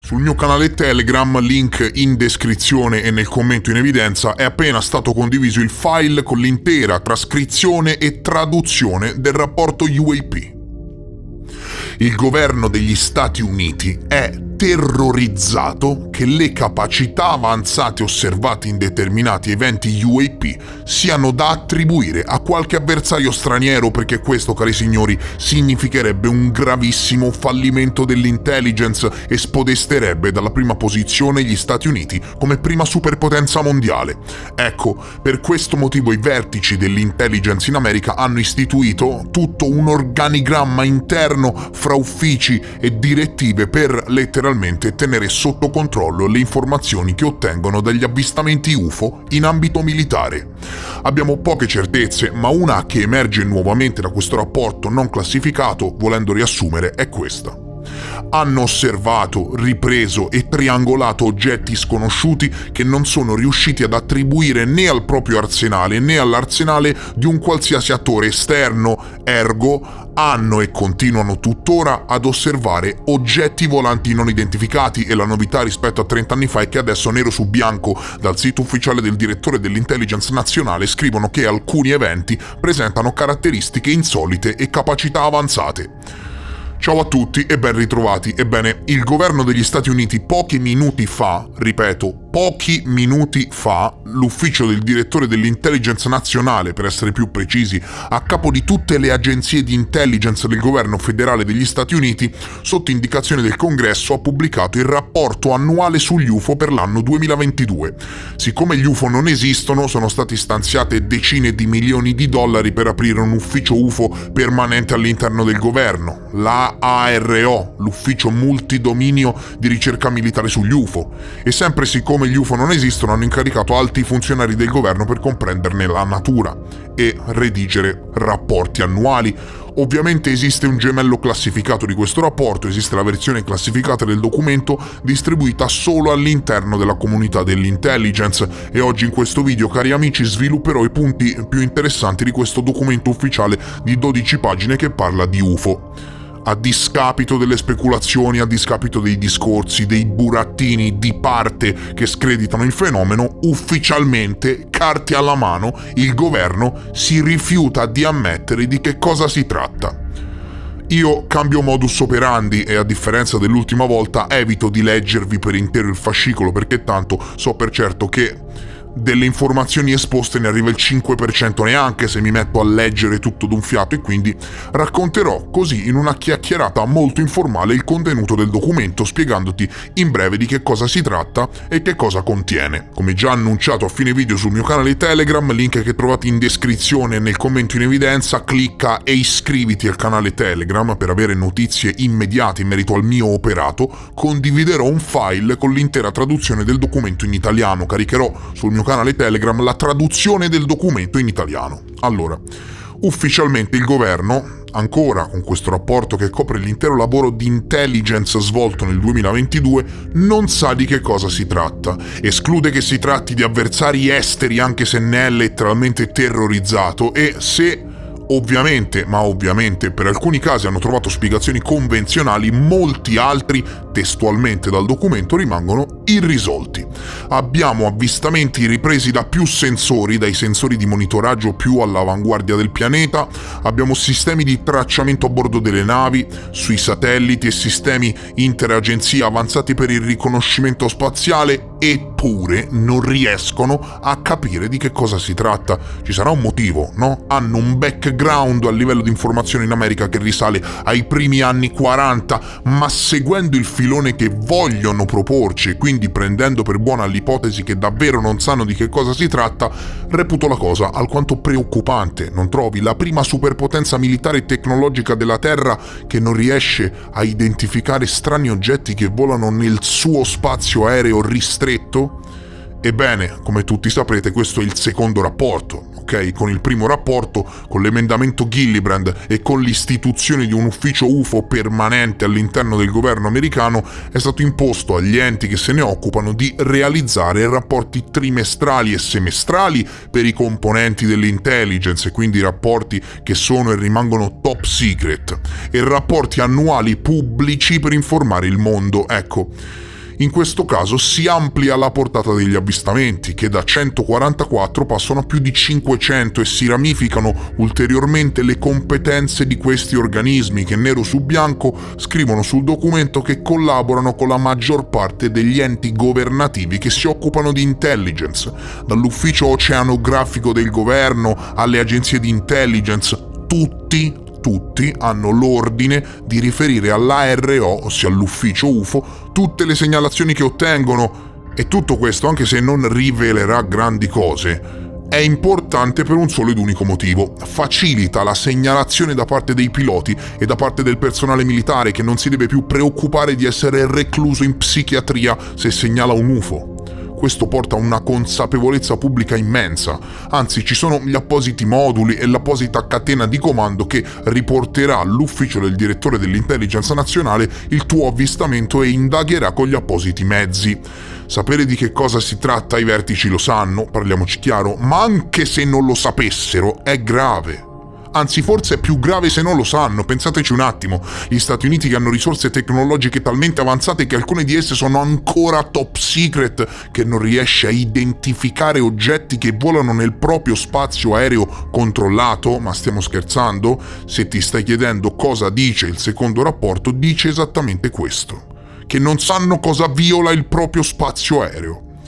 Sul mio canale Telegram, link in descrizione e nel commento in evidenza, è appena stato condiviso il file con l'intera trascrizione e traduzione del rapporto UAP. Il governo degli Stati Uniti è terrorizzato che le capacità avanzate osservate in determinati eventi UAP siano da attribuire a qualche avversario straniero, perché questo, cari signori, significherebbe un gravissimo fallimento dell'intelligence e spodesterebbe dalla prima posizione gli Stati Uniti come prima superpotenza mondiale. Ecco, per questo motivo i vertici dell'intelligence in America hanno istituito tutto un organigramma interno fra uffici e direttive per letteralmente tenere sotto controllo le informazioni che ottengono dagli avvistamenti UFO in ambito militare. Abbiamo poche certezze, ma una che emerge nuovamente da questo rapporto non classificato, volendo riassumere, è questa. Hanno osservato, ripreso e triangolato oggetti sconosciuti che non sono riusciti ad attribuire né al proprio arsenale né all'arsenale di un qualsiasi attore esterno, ergo hanno e continuano tuttora ad osservare oggetti volanti non identificati, e la novità rispetto a 30 anni fa è che adesso nero su bianco dal sito ufficiale del direttore dell'intelligence nazionale scrivono che alcuni eventi presentano caratteristiche insolite e capacità avanzate. Ciao a tutti e ben ritrovati. Ebbene, il governo degli Stati Uniti pochi minuti fa, ripeto, pochi minuti fa, l'ufficio del direttore dell'intelligence nazionale, per essere più precisi, a capo di tutte le agenzie di intelligence del governo federale degli Stati Uniti, sotto indicazione del Congresso, ha pubblicato il rapporto annuale sugli UFO per l'anno 2022. Siccome gli UFO non esistono, sono stati stanziate decine di milioni di dollari per aprire un ufficio UFO permanente all'interno del governo, la ARO, l'ufficio multidominio di ricerca militare sugli UFO, e sempre siccome gli UFO non esistono hanno incaricato alti funzionari del governo per comprenderne la natura e redigere rapporti annuali. Ovviamente esiste un gemello classificato di questo rapporto, esiste la versione classificata del documento distribuita solo all'interno della comunità dell'intelligence, e oggi in questo video, cari amici, svilupperò i punti più interessanti di questo documento ufficiale di 12 pagine che parla di UFO. A discapito delle speculazioni, a discapito dei discorsi, dei burattini di parte che screditano il fenomeno, ufficialmente, carte alla mano, il governo si rifiuta di ammettere di che cosa si tratta. Io cambio modus operandi e, a differenza dell'ultima volta, evito di leggervi per intero il fascicolo, perché tanto so per certo che delle informazioni esposte ne arriva il 5% neanche se mi metto a leggere tutto d'un fiato, e quindi racconterò così in una chiacchierata molto informale il contenuto del documento, spiegandoti in breve di che cosa si tratta e che cosa contiene. Come già annunciato a fine video sul mio canale Telegram, link che trovate in descrizione e nel commento in evidenza, clicca e iscriviti al canale Telegram per avere notizie immediate in merito al mio operato. Condividerò un file con l'intera traduzione del documento in italiano, caricherò sul mio canale Telegram la traduzione del documento in italiano. Allora, ufficialmente il governo, ancora con questo rapporto che copre l'intero lavoro di intelligence svolto nel 2022, non sa di che cosa si tratta. Esclude che si tratti di avversari esteri, anche se ne è letteralmente terrorizzato, e se ovviamente per alcuni casi hanno trovato spiegazioni convenzionali, molti altri, testualmente dal documento, rimangono irrisolti. Abbiamo avvistamenti ripresi da più sensori, dai sensori di monitoraggio più all'avanguardia del pianeta, abbiamo sistemi di tracciamento a bordo delle navi, sui satelliti e sistemi interagenzia avanzati per il riconoscimento spaziale, eppure non riescono a capire di che cosa si tratta. Ci sarà un motivo, no? Hanno un background a livello di informazione in America che risale ai primi anni 40, ma seguendo il filone filone che vogliono proporci e quindi prendendo per buona l'ipotesi che davvero non sanno di che cosa si tratta, reputo la cosa alquanto preoccupante, non trovi? La prima superpotenza militare e tecnologica della Terra che non riesce a identificare strani oggetti che volano nel suo spazio aereo ristretto? Ebbene, come tutti saprete, questo è il secondo rapporto, ok? Con il primo rapporto, con l'emendamento Gillibrand e con l'istituzione di un ufficio UFO permanente all'interno del governo americano, è stato imposto agli enti che se ne occupano di realizzare rapporti trimestrali e semestrali per i componenti dell'intelligence, e quindi rapporti che sono e rimangono top secret, e rapporti annuali pubblici per informare il mondo. Ecco, in questo caso si amplia la portata degli avvistamenti, che da 144 passano a più di 500 e si ramificano ulteriormente le competenze di questi organismi che nero su bianco scrivono sul documento che collaborano con la maggior parte degli enti governativi che si occupano di intelligence, dall'ufficio oceanografico del governo alle agenzie di intelligence. Tutti hanno l'ordine di riferire all'ARO, ossia all'ufficio UFO, tutte le segnalazioni che ottengono. E tutto questo, anche se non rivelerà grandi cose, è importante per un solo ed unico motivo: facilita la segnalazione da parte dei piloti e da parte del personale militare, che non si deve più preoccupare di essere recluso in psichiatria se segnala un UFO. Questo porta a una consapevolezza pubblica immensa, anzi ci sono gli appositi moduli e l'apposita catena di comando che riporterà all'ufficio del direttore dell'intelligence nazionale il tuo avvistamento e indagherà con gli appositi mezzi. Sapere di che cosa si tratta i vertici lo sanno, parliamoci chiaro, ma anche se non lo sapessero è grave. Anzi, forse è più grave se non lo sanno. Pensateci un attimo, gli Stati Uniti, che hanno risorse tecnologiche talmente avanzate che alcune di esse sono ancora top secret, che non riesce a identificare oggetti che volano nel proprio spazio aereo controllato? Ma stiamo scherzando? Se ti stai chiedendo cosa dice il secondo rapporto, dice esattamente questo: che non sanno cosa viola il proprio spazio aereo.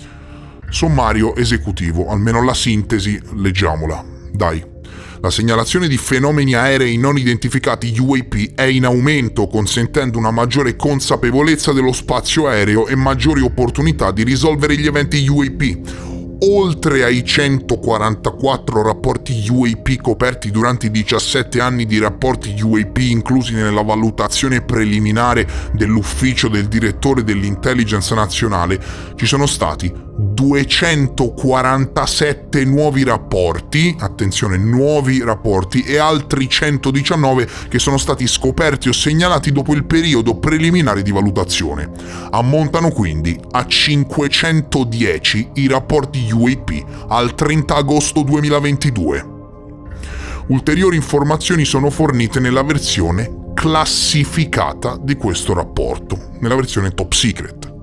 Sommario esecutivo, almeno la sintesi, leggiamola. Dai. La segnalazione di fenomeni aerei non identificati UAP è in aumento, consentendo una maggiore consapevolezza dello spazio aereo e maggiori opportunità di risolvere gli eventi UAP. Oltre ai 144 rapporti UAP coperti durante i 17 anni di rapporti UAP inclusi nella valutazione preliminare dell'ufficio del direttore dell'intelligence nazionale, ci sono stati 247 nuovi rapporti, attenzione, nuovi rapporti, e altri 119 che sono stati scoperti o segnalati dopo il periodo preliminare di valutazione. Ammontano quindi a 510 i rapporti UAP al 30 agosto 2022. Ulteriori informazioni sono fornite nella versione classificata di questo rapporto, nella versione top secret.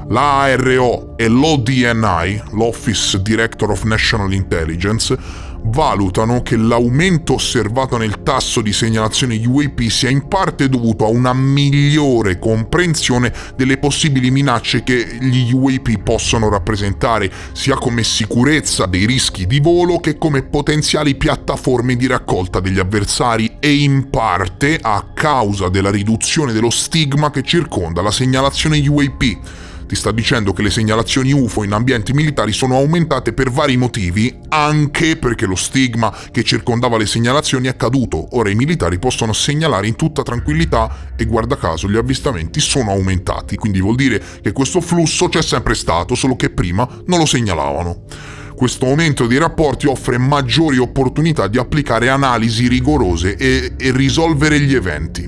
La ARO e l'ODNI, l'Office Director of National Intelligence, valutano che l'aumento osservato nel tasso di segnalazione UAP sia in parte dovuto a una migliore comprensione delle possibili minacce che gli UAP possono rappresentare, sia come sicurezza dei rischi di volo che come potenziali piattaforme di raccolta degli avversari, e in parte a causa della riduzione dello stigma che circonda la segnalazione UAP. Ti sta dicendo che le segnalazioni UFO in ambienti militari sono aumentate per vari motivi, anche perché lo stigma che circondava le segnalazioni è caduto. Ora i militari possono segnalare in tutta tranquillità e guarda caso gli avvistamenti sono aumentati, quindi vuol dire che questo flusso c'è sempre stato, solo che prima non lo segnalavano. Questo aumento dei rapporti offre maggiori opportunità di applicare analisi rigorose e risolvere gli eventi.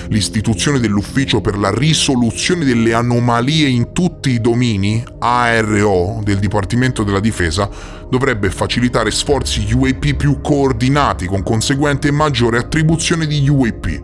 L'istituzione dell'Ufficio per la risoluzione delle anomalie in tutti i domini, ARO, del Dipartimento della Difesa, dovrebbe facilitare sforzi UAP più coordinati, con conseguente maggiore attribuzione di UAP.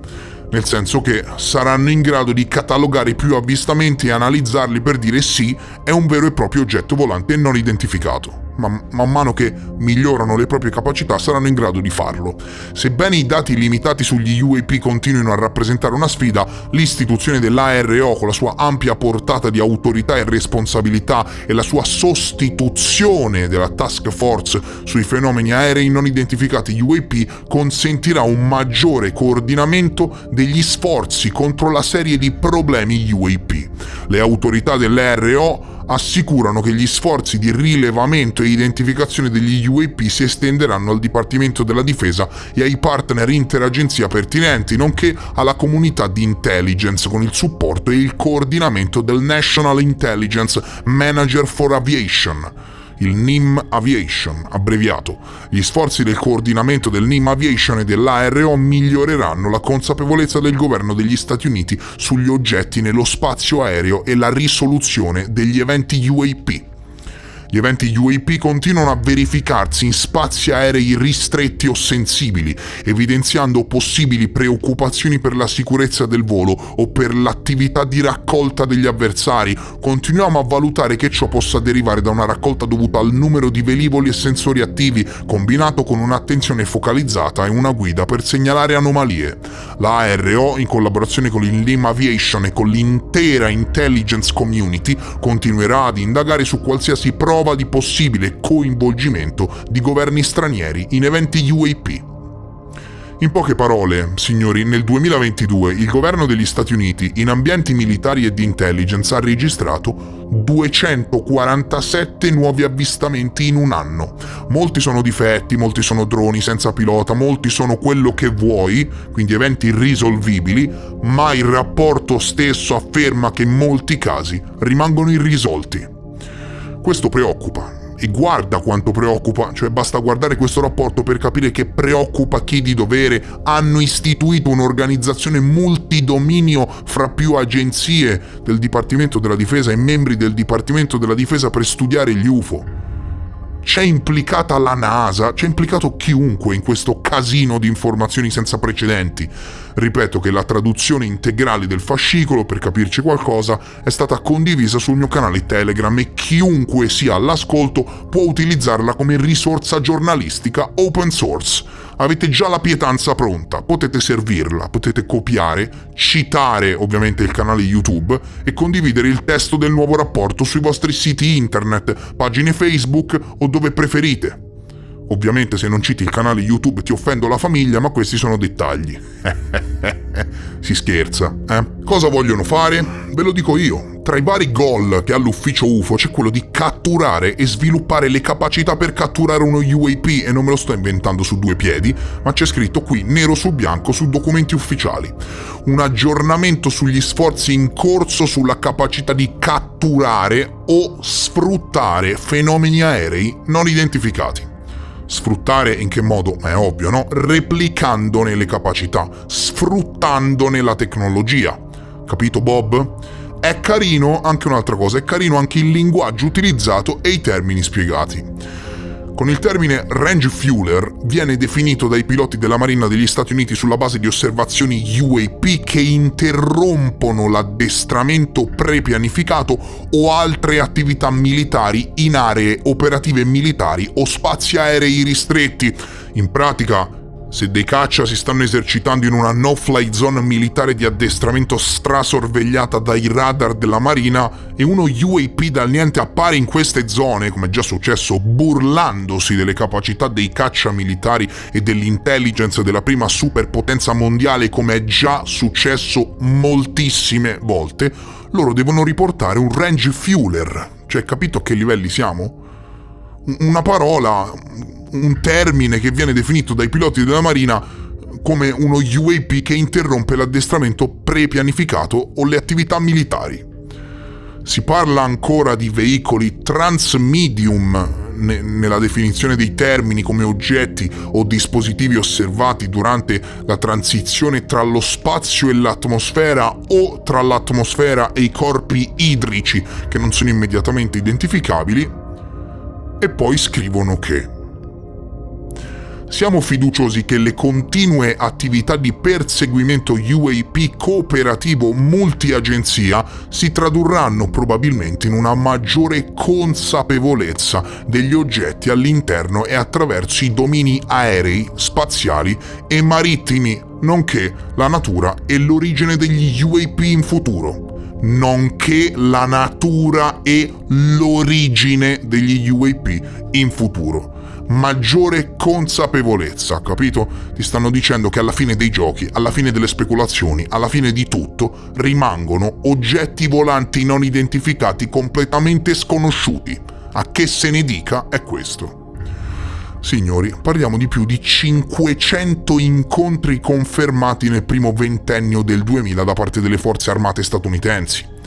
Nel senso che saranno in grado di catalogare più avvistamenti e analizzarli per dire sì, è un vero e proprio oggetto volante non identificato. man mano che migliorano le proprie capacità saranno in grado di farlo. Sebbene i dati limitati sugli UAP continuino a rappresentare una sfida, l'istituzione dell'ARO, con la sua ampia portata di autorità e responsabilità e la sua sostituzione della task force sui fenomeni aerei non identificati UAP, consentirà un maggiore coordinamento degli sforzi contro la serie di problemi UAP. Le autorità dell'ARO assicurano che gli sforzi di rilevamento e identificazione degli UAP si estenderanno al Dipartimento della Difesa e ai partner interagenzia pertinenti, nonché alla comunità di intelligence, con il supporto e il coordinamento del National Intelligence Manager for Aviation, il NIM Aviation, abbreviato. Gli sforzi del coordinamento del NIM Aviation e dell'ARO miglioreranno la consapevolezza del governo degli Stati Uniti sugli oggetti nello spazio aereo e la risoluzione degli eventi UAP. Gli eventi UAP continuano a verificarsi in spazi aerei ristretti o sensibili, evidenziando possibili preoccupazioni per la sicurezza del volo o per l'attività di raccolta degli avversari. Continuiamo a valutare che ciò possa derivare da una raccolta dovuta al numero di velivoli e sensori attivi, combinato con un'attenzione focalizzata e una guida per segnalare anomalie. La ARO, in collaborazione con il NIM Aviation e con l'intera intelligence community, continuerà ad indagare su qualsiasi prova di possibile coinvolgimento di governi stranieri in eventi UAP. In poche parole, signori, nel 2022 il governo degli Stati Uniti in ambienti militari e di intelligence ha registrato 247 nuovi avvistamenti in un anno. Molti sono difetti, molti sono droni senza pilota, molti sono quello che vuoi, quindi eventi irrisolvibili, ma il rapporto stesso afferma che in molti casi rimangono irrisolti. Questo preoccupa, e guarda quanto preoccupa, cioè basta guardare questo rapporto per capire che preoccupa chi di dovere. Hanno istituito un'organizzazione multidominio fra più agenzie del Dipartimento della Difesa e membri del Dipartimento della Difesa per studiare gli UFO. C'è implicata la NASA, c'è implicato chiunque in questo casino di informazioni senza precedenti. Ripeto che la traduzione integrale del fascicolo, per capirci qualcosa, è stata condivisa sul mio canale Telegram e chiunque sia all'ascolto può utilizzarla come risorsa giornalistica open source. Avete già la pietanza pronta, potete servirla, potete copiare, citare ovviamente il canale YouTube e condividere il testo del nuovo rapporto sui vostri siti internet, pagine Facebook o dove preferite. Ovviamente se non citi il canale YouTube ti offendo la famiglia, ma questi sono dettagli. Si scherza, eh? Cosa vogliono fare? Ve lo dico io. Tra i vari goal che ha l'ufficio UFO c'è quello di catturare e sviluppare le capacità per catturare uno UAP, e non me lo sto inventando su due piedi, ma c'è scritto qui nero su bianco su documenti ufficiali. Un aggiornamento sugli sforzi in corso sulla capacità di catturare o sfruttare fenomeni aerei non identificati. Sfruttare in che modo? È ovvio, no? Replicandone le capacità, sfruttandone la tecnologia. Capito, Bob? È carino anche un'altra cosa, è carino anche il linguaggio utilizzato e i termini spiegati. Con il termine range fueler viene definito dai piloti della Marina degli Stati Uniti sulla base di osservazioni UAP che interrompono l'addestramento prepianificato o altre attività militari in aree operative militari o spazi aerei ristretti. In pratica, se dei caccia si stanno esercitando in una no-fly zone militare di addestramento strasorvegliata dai radar della Marina e uno UAP dal niente appare in queste zone, come è già successo, burlandosi delle capacità dei caccia militari e dell'intelligence della prima superpotenza mondiale, come è già successo moltissime volte, loro devono riportare un range fueler. Cioè, capito a che livelli siamo? Una parola, un termine che viene definito dai piloti della Marina come uno UAP che interrompe l'addestramento prepianificato o le attività militari. Si parla ancora di veicoli transmedium nella definizione dei termini come oggetti o dispositivi osservati durante la transizione tra lo spazio e l'atmosfera o tra l'atmosfera e i corpi idrici che non sono immediatamente identificabili, e poi scrivono che Siamo fiduciosi che le continue attività di perseguimento UAP cooperativo multiagenzia si tradurranno probabilmente in una maggiore consapevolezza degli oggetti all'interno e attraverso i domini aerei, spaziali e marittimi, nonché la natura e l'origine degli UAP in futuro. Nonché la natura e l'origine degli UAP in futuro. Maggiore consapevolezza, capito? Ti stanno dicendo che alla fine dei giochi, alla fine delle speculazioni, alla fine di tutto, rimangono oggetti volanti non identificati completamente sconosciuti. A che se ne dica è questo. Signori, parliamo di più di 500 incontri confermati nel primo ventennio del 2000 da parte delle forze armate statunitensi.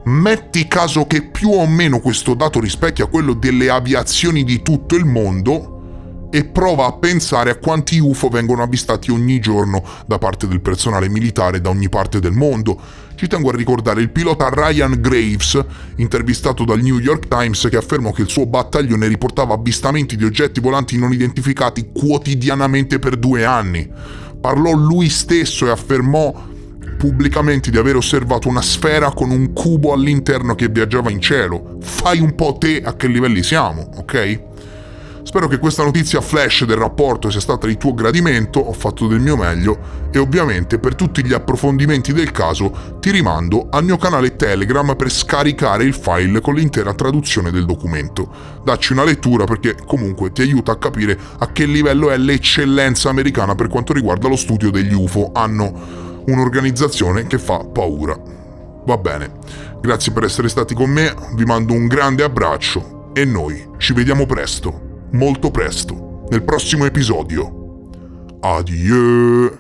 Metti caso che più o meno questo dato rispecchia quello delle aviazioni di tutto il mondo e prova a pensare a quanti UFO vengono avvistati ogni giorno da parte del personale militare da ogni parte del mondo. Ci tengo a ricordare il pilota Ryan Graves, intervistato dal New York Times, che affermò che il suo battaglione riportava avvistamenti di oggetti volanti non identificati quotidianamente per 2 anni. Parlò lui stesso e affermò pubblicamente di aver osservato una sfera con un cubo all'interno che viaggiava in cielo. Fai un po' te a che livelli siamo, ok? Spero che questa notizia flash del rapporto sia stata di tuo gradimento, ho fatto del mio meglio e ovviamente per tutti gli approfondimenti del caso ti rimando al mio canale Telegram per scaricare il file con l'intera traduzione del documento. Dacci una lettura perché comunque ti aiuta a capire a che livello è l'eccellenza americana per quanto riguarda lo studio degli UFO. Hanno un'organizzazione che fa paura. Va bene, grazie per essere stati con me, vi mando un grande abbraccio e noi ci vediamo presto, molto presto, nel prossimo episodio. Adieu!